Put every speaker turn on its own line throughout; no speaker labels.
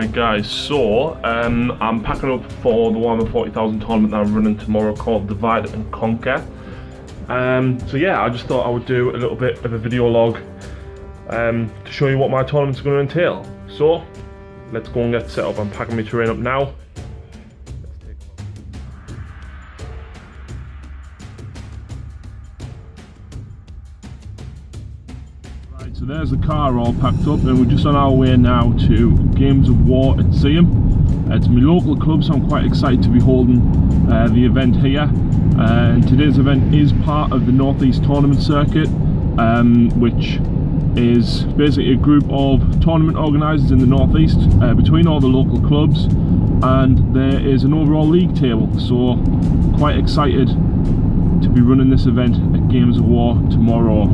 Right guys, so I'm packing up for the Warhammer 40,000 tournament that I'm running tomorrow called Divide and Conquer. So yeah, I just thought I would do a little bit of a video log to show you what my tournament's going to entail. So let's go and get set up. I'm packing my terrain up now. So there's the car all packed up and we're just on our way now to Games of War at Seaham. It's my local club, so I'm quite excited to be holding the event here. And today's event is part of the North East Tournament Circuit, which is basically a group of tournament organisers in the North East between all the local clubs, and there is an overall league table, so quite excited to be running this event at Games of War tomorrow.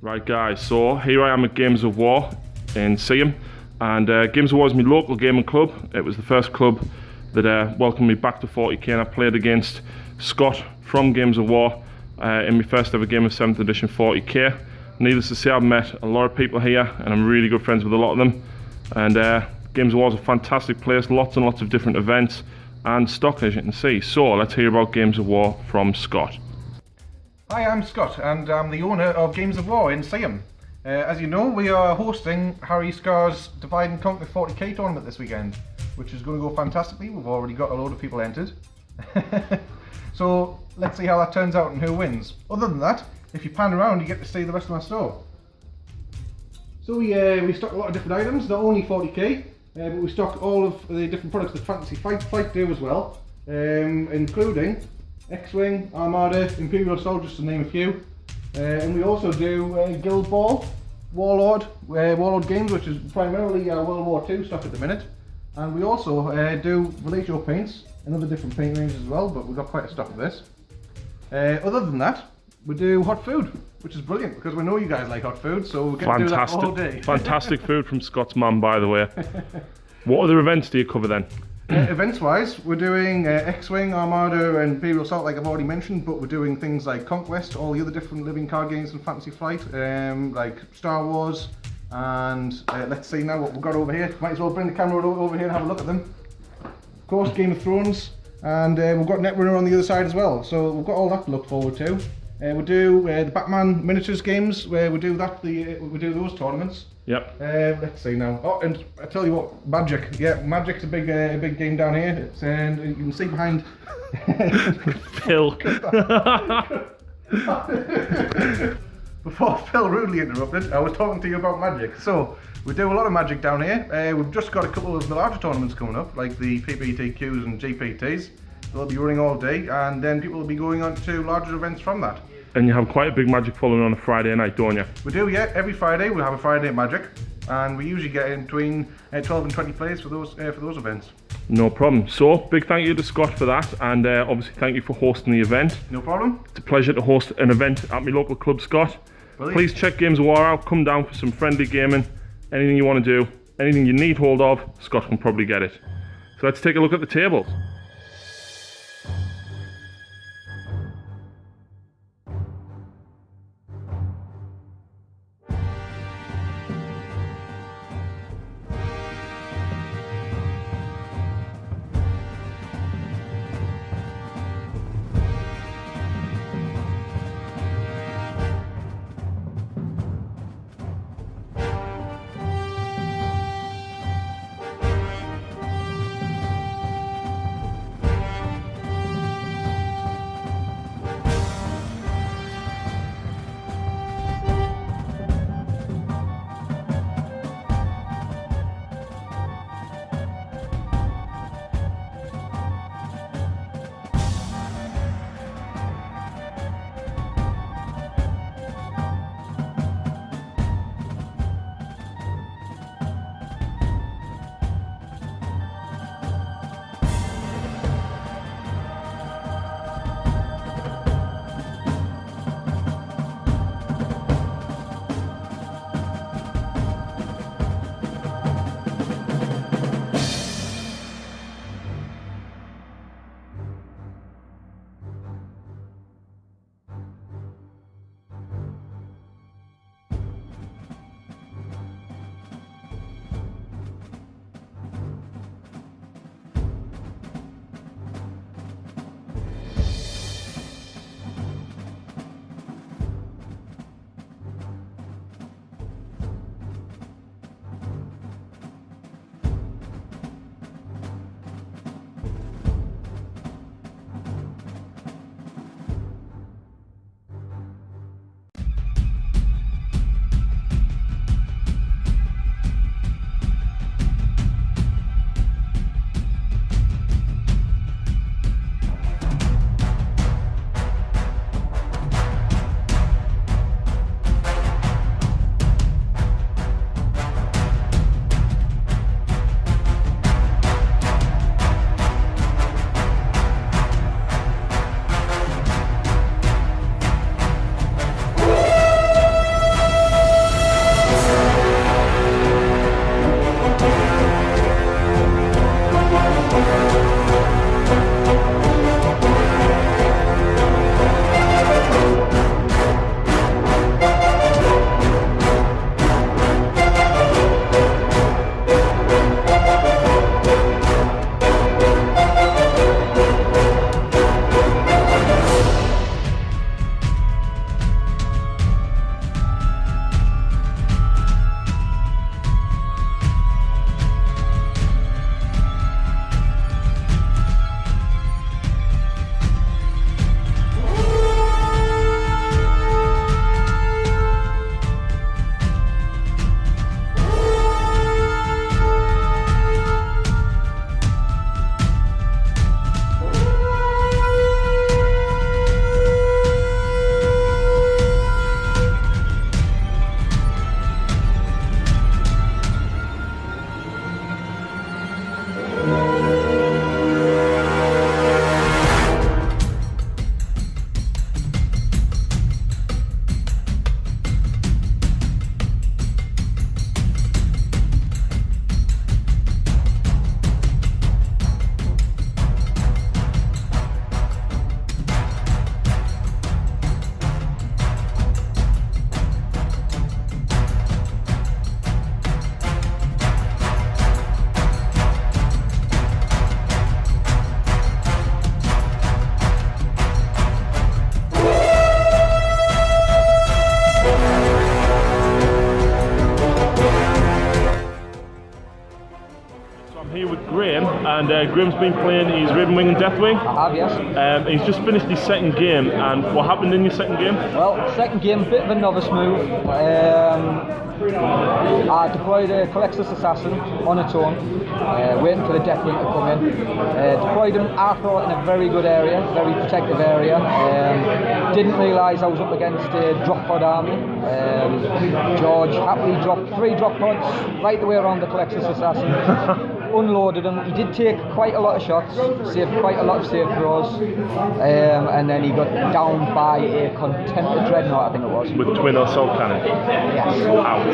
Right guys, so here I am at Games of War in Seaham, and Games of War is my local gaming club. It was the first club that welcomed me back to 40k, and I played against Scott from Games of War in my first ever game of 7th edition 40k. Needless to say, I've met a lot of people here and I'm really good friends with a lot of them, and Games of War is a fantastic place, lots and lots of different events and stock, as you can see. So let's hear about Games of War from Scott.
Hi, I'm Scott and I'm the owner of Games of War in Seaham. As you know, we are hosting Harry Scar's Divide and Conquer 40k tournament this weekend, which is going to go fantastically. We've already got a load of people entered. So let's see how that turns out and who wins. Other than that, if you pan around you get to see the rest of my store. So we stock a lot of different items, not only 40k, but we stock all of the different products that Fantasy Flight do as well, including X-Wing, Armada, Imperial Assault, just to name a few. And we also do Guild Ball, Warlord games, which is primarily World War II stuff at the minute. And we also do Relatio paints and other different paint ranges as well, but we've got quite a stock of this. Other than that, we do hot food, which is brilliant because we know you guys like hot food, so we're going to do that all day.
Fantastic food from Scott's mum, by the way. What other events do you cover then?
Events-wise, we're doing X-Wing, Armada and Imperial Assault, like I've already mentioned, but we're doing things like Conquest, all the other different living card games in Fantasy Flight, like Star Wars, and let's see now what we've got over here. Might as well bring the camera over here and have a look at them. Of course, Game of Thrones, and we've got Netrunner on the other side as well, so we've got all that to look forward to. We do the Batman miniatures games, where we do that. We do those tournaments.
Yep.
Let's see now. Oh, and I tell you what, Magic. Yeah, Magic's a big game down here. It's, and you can see behind.
Phil.
Before Phil rudely interrupted, I was talking to you about Magic. So we do a lot of Magic down here. We've just got a couple of the larger tournaments coming up, like the PPTQs and GPTs. They'll be running all day, and then people will be going on to larger events from that.
And you have quite a big Magic following on a Friday night, don't you?
We do, yeah. Every Friday we have a Friday Magic, and we usually get in between 12 and 20 players for those events. No
problem. So, big thank you to Scott for that, and obviously thank you for hosting the event.
No problem.
It's a pleasure to host an event at my local club, Scott. Brilliant. Please check Games of War out, come down for some friendly gaming. Anything you want to do, anything you need hold of, Scott can probably get it. So let's take a look at the tables. and Graham's been playing his Raven Wing and Deathwing.
I have, yes.
He's just finished his second game, and what happened in your second game?
Well, second game, bit of a novice move. I deployed a Collectus Assassin on its own, waiting for the Deathwing to come in. Deployed him, I thought, in a very good area, very protective area. Didn't realise I was up against a drop pod army. George happily dropped 3 drop pods right the way around the Collectus Assassin. Unloaded him. He did take quite a lot of shots, saved quite a lot of save throws, and then he got downed by a Contemptor Dreadnought, I think it was.
With twin assault cannon.
Yes.
Ouch.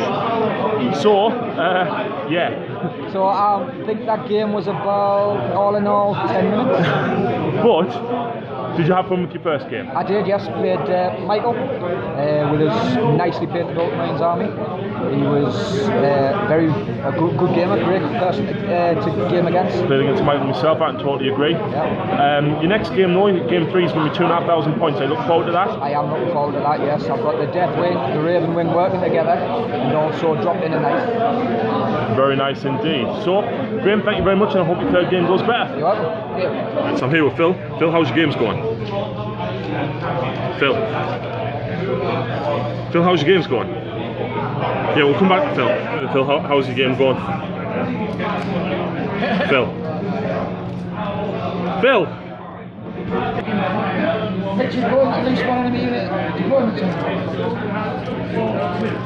So, yeah.
So I think that game was about, all in all, 10 minutes.
But did you have fun with your first game?
I did, yes. Played Michael with his nicely painted Ultramarines army. He was a good gamer, great person to game against.
Played against Michael myself, I can totally agree.
Yeah.
Your next game, though, game 3 is going to be 2,500 points. I look forward to that.
I am looking forward to that, yes. I've got the Deathwing, the Raven Wing working together, and also dropped in a knight.
Very nice indeed. So, Graham, thank you very much, and I hope your third game goes better.
You're welcome. Yeah.
Right, so I'm here with Phil. Phil, how's your games going? Phil, how's your games going? Yeah, we'll come back to Phil. Phil, how's your game going? Phil.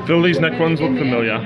Phil, these neck runs look familiar.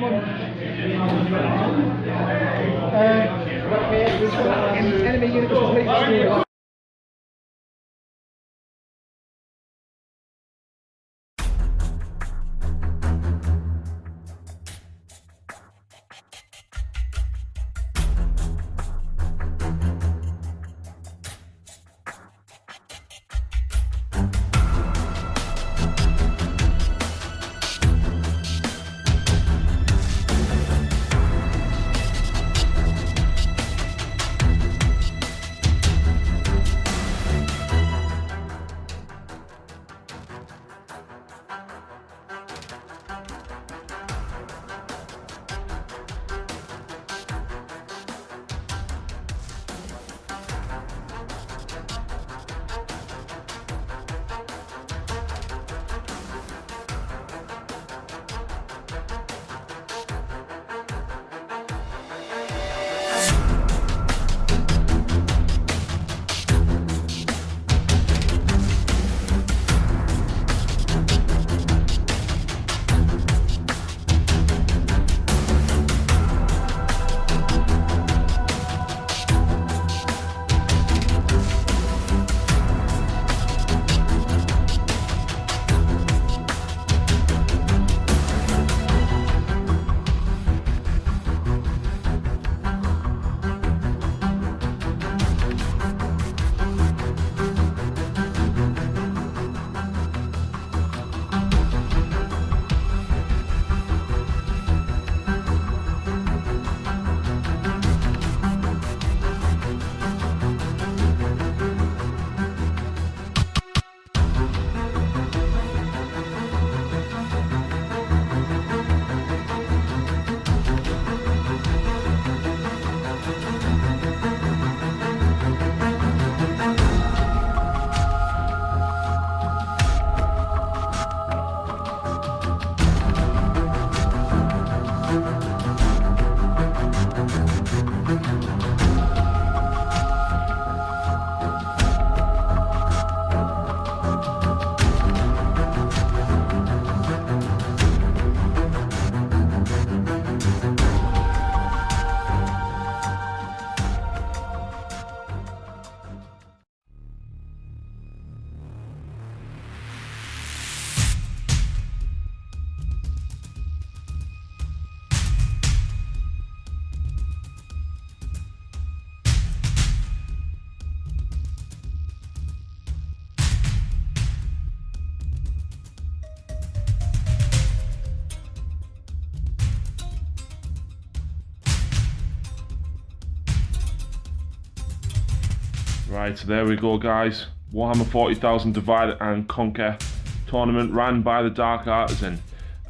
Right, so there we go, guys. Warhammer 40,000 Divide and Conquer tournament ran by the Dark Artisan.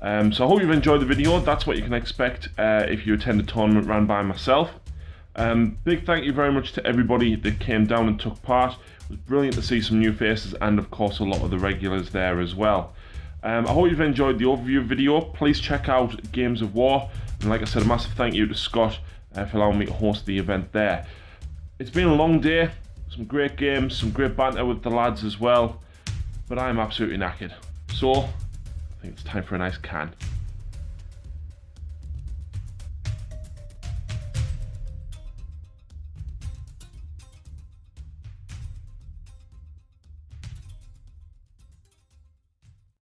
So I hope you've enjoyed the video. That's what you can expect if you attend a tournament ran by myself. Big thank you very much to everybody that came down and took part. It was brilliant to see some new faces and of course a lot of the regulars there as well. I hope you've enjoyed the overview video. Please check out Games of War, and like I said, a massive thank you to Scott for allowing me to host the event there. It's been a long day, some great games, some great banter with the lads as well, but I'm absolutely knackered. So, I think it's time for a nice can.